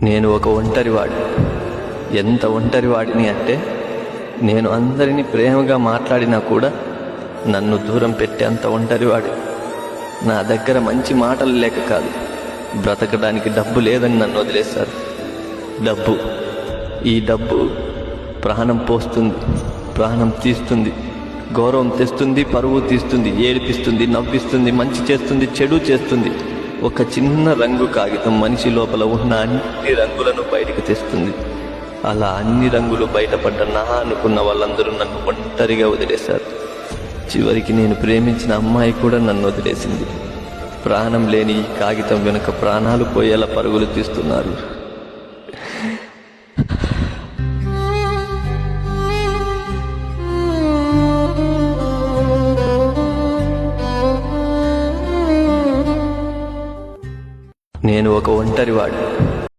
నేను ఒక ఒంటరివాడిని. ఎంత ఒంటరివాడిని అంటే నేను అందరినీ ప్రేమగా మాట్లాడినా కూడా నన్ను దూరం పెట్టేంత ఒంటరివాడి. నా దగ్గర మంచి మాటలు లేక కాదు, బ్రతకడానికి డబ్బు లేదని నన్ను వదిలేశారు. ఈ డబ్బు ప్రాణం పోస్తుంది, ప్రాణం తీస్తుంది, గౌరవం తెస్తుంది, పరువు తీస్తుంది, ఏడిపిస్తుంది, నవ్విస్తుంది, మంచి చేస్తుంది, చెడు చేస్తుంది. ఒక చిన్న రంగు కాగితం మనిషి లోపల ఉన్న అన్ని రంగులను బయటకు తెస్తుంది. అలా అన్ని రంగులు బయటపడ్డ నా అనుకున్న వాళ్ళందరూ నన్ను ఒంటరిగా వదిలేశారు. చివరికి నేను ప్రేమించిన అమ్మాయి కూడా నన్ను వదిలేసింది. ప్రాణం లేని ఈ కాగితం వెనుక ప్రాణాలు పోయేలా పరుగులు తీస్తున్నారు. నేను ఒక ఒంటరివాడిని.